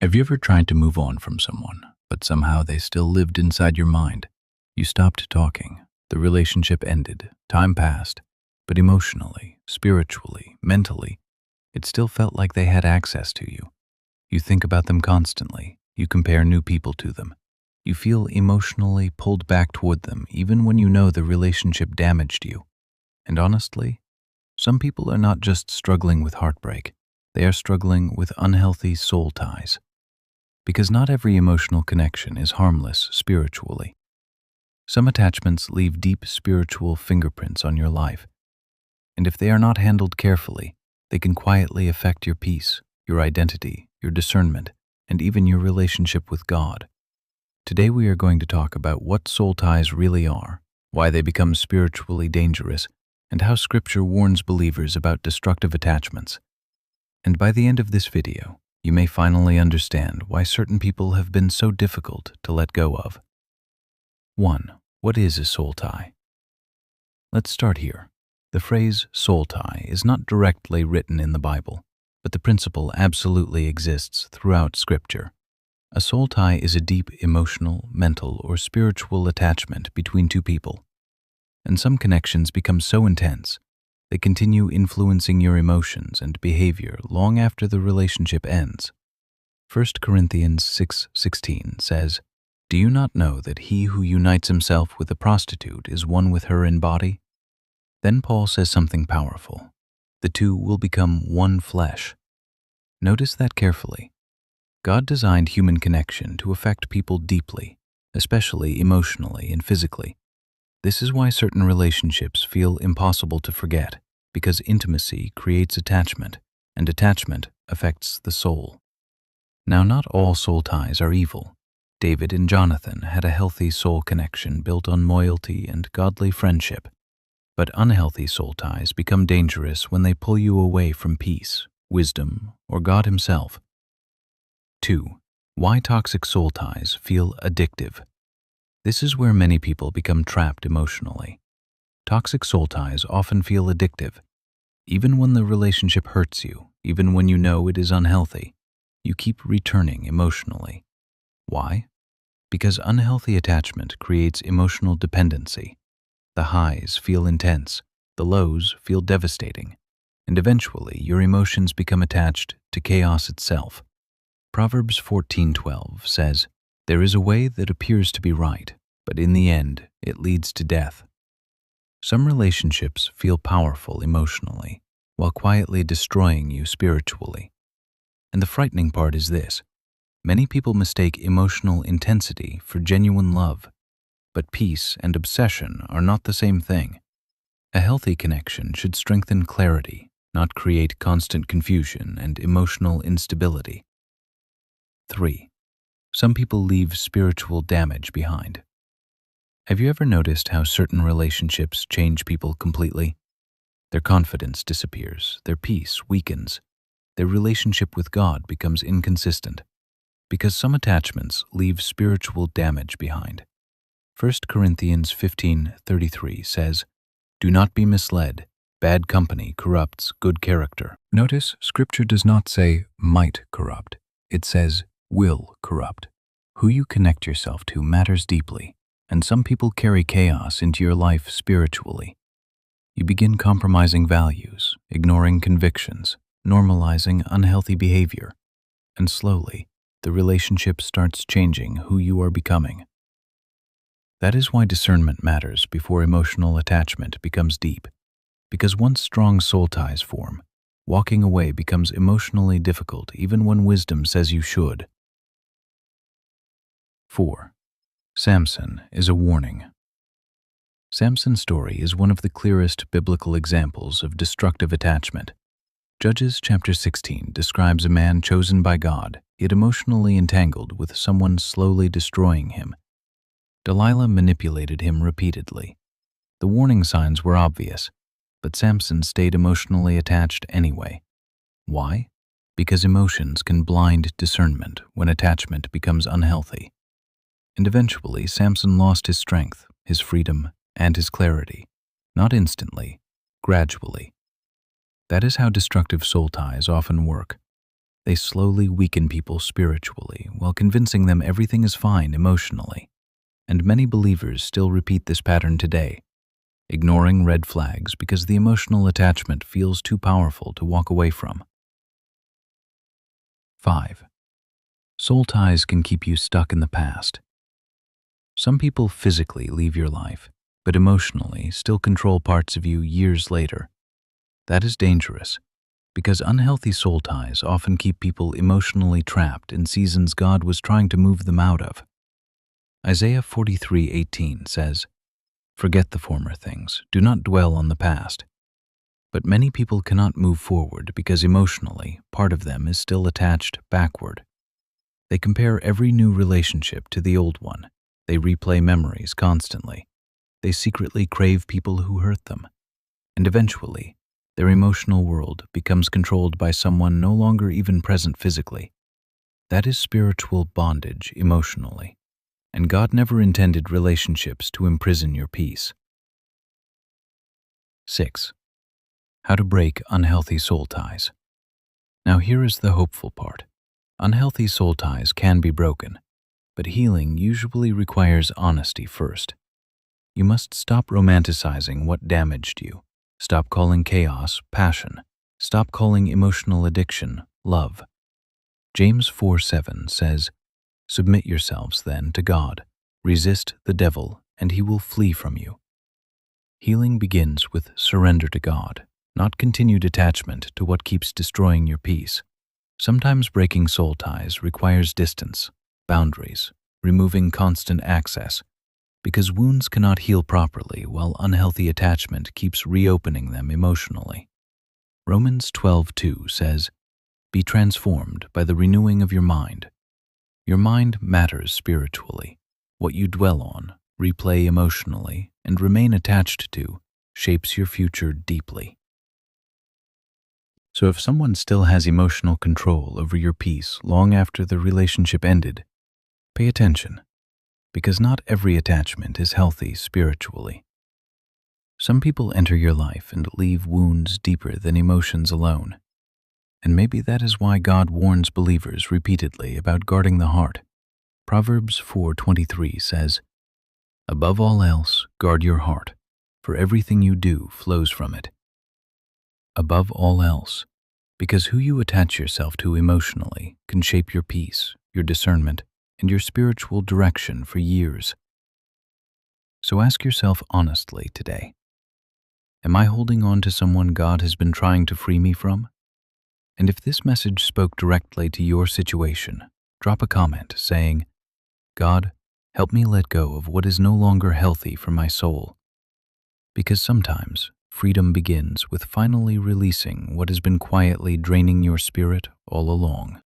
Have you ever tried to move on from someone, but somehow they still lived inside your mind? You stopped talking, the relationship ended, time passed, but emotionally, spiritually, mentally, it still felt like they had access to you. You think about them constantly, you compare new people to them. You feel emotionally pulled back toward them even when you know the relationship damaged you. And honestly, some people are not just struggling with heartbreak, they are struggling with unhealthy soul ties. Because not every emotional connection is harmless spiritually. Some attachments leave deep spiritual fingerprints on your life, and if they are not handled carefully, they can quietly affect your peace, your identity, your discernment, and even your relationship with God. Today we are going to talk about what soul ties really are, why they become spiritually dangerous, and how Scripture warns believers about destructive attachments. And by the end of this video, you may finally understand why certain people have been so difficult to let go of. 1. What is a soul tie? Let's start here. The phrase soul tie is not directly written in the Bible, but the principle absolutely exists throughout Scripture. A soul tie is a deep emotional, mental, or spiritual attachment between two people. And some connections become so intense, they continue influencing your emotions and behavior long after the relationship ends. 1 Corinthians 6:16 says, "Do you not know that he who unites himself with a prostitute is one with her in body?" Then Paul says something powerful. The two will become one flesh. Notice that carefully. God designed human connection to affect people deeply, especially emotionally and physically. This is why certain relationships feel impossible to forget, because intimacy creates attachment, and attachment affects the soul. Now, not all soul ties are evil. David and Jonathan had a healthy soul connection built on loyalty and godly friendship. But unhealthy soul ties become dangerous when they pull you away from peace, wisdom, or God Himself. 2. Why toxic soul ties feel addictive. This is where many people become trapped emotionally. Toxic soul ties often feel addictive. Even when the relationship hurts you, even when you know it is unhealthy, you keep returning emotionally. Why? Because unhealthy attachment creates emotional dependency. The highs feel intense, the lows feel devastating, and eventually your emotions become attached to chaos itself. Proverbs 14:12 says, "There is a way that appears to be right, but in the end, it leads to death." Some relationships feel powerful emotionally, while quietly destroying you spiritually. And the frightening part is this: many people mistake emotional intensity for genuine love, but peace and obsession are not the same thing. A healthy connection should strengthen clarity, not create constant confusion and emotional instability. 3. Some people leave spiritual damage behind. Have you ever noticed how certain relationships change people completely? Their confidence disappears, their peace weakens, their relationship with God becomes inconsistent, because some attachments leave spiritual damage behind. 1 Corinthians 15:33 says, "Do not be misled. Bad company corrupts good character." Notice, Scripture does not say might corrupt. It says will corrupt. Who you connect yourself to matters deeply, and some people carry chaos into your life spiritually. You begin compromising values, ignoring convictions, normalizing unhealthy behavior, and slowly, the relationship starts changing who you are becoming. That is why discernment matters before emotional attachment becomes deep, because once strong soul ties form, walking away becomes emotionally difficult even when wisdom says you should. 4. Samson is a warning. Samson's story is one of the clearest biblical examples of destructive attachment. Judges chapter 16 describes a man chosen by God, yet emotionally entangled with someone slowly destroying him. Delilah manipulated him repeatedly. The warning signs were obvious, but Samson stayed emotionally attached anyway. Why? Because emotions can blind discernment when attachment becomes unhealthy. And eventually, Samson lost his strength, his freedom, and his clarity. Not instantly, gradually. That is how destructive soul ties often work. They slowly weaken people spiritually while convincing them everything is fine emotionally. And many believers still repeat this pattern today, ignoring red flags because the emotional attachment feels too powerful to walk away from. 5. Soul ties can keep you stuck in the past. Some people physically leave your life, but emotionally still control parts of you years later. That is dangerous, because unhealthy soul ties often keep people emotionally trapped in seasons God was trying to move them out of. Isaiah 43:18 says, "Forget the former things, do not dwell on the past." But many people cannot move forward because emotionally, part of them is still attached backward. They compare every new relationship to the old one. They replay memories constantly. They secretly crave people who hurt them. And eventually, their emotional world becomes controlled by someone no longer even present physically. That is spiritual bondage emotionally. And God never intended relationships to imprison your peace. 6. How to break unhealthy soul ties. Now here is the hopeful part. Unhealthy soul ties can be broken, but healing usually requires honesty first. You must stop romanticizing what damaged you. Stop calling chaos passion. Stop calling emotional addiction love. James 4:7 says, "Submit yourselves then to God. Resist the devil, and he will flee from you." Healing begins with surrender to God, not continued attachment to what keeps destroying your peace. Sometimes breaking soul ties requires distance, boundaries, removing constant access, because wounds cannot heal properly while unhealthy attachment keeps reopening them emotionally. Romans 12:2 says, "Be transformed by the renewing of your mind." Your mind matters spiritually. What you dwell on, replay emotionally, and remain attached to shapes your future deeply. So if someone still has emotional control over your peace long after the relationship ended, pay attention, because not every attachment is healthy spiritually. Some people enter your life and leave wounds deeper than emotions alone. And maybe that is why God warns believers repeatedly about guarding the heart. Proverbs 4:23 says, "Above all else, guard your heart, for everything you do flows from it." Above all else, because who you attach yourself to emotionally can shape your peace, your discernment, and your spiritual direction for years. So ask yourself honestly today, am I holding on to someone God has been trying to free me from? And if this message spoke directly to your situation, drop a comment saying, "God, help me let go of what is no longer healthy for my soul." Because sometimes freedom begins with finally releasing what has been quietly draining your spirit all along.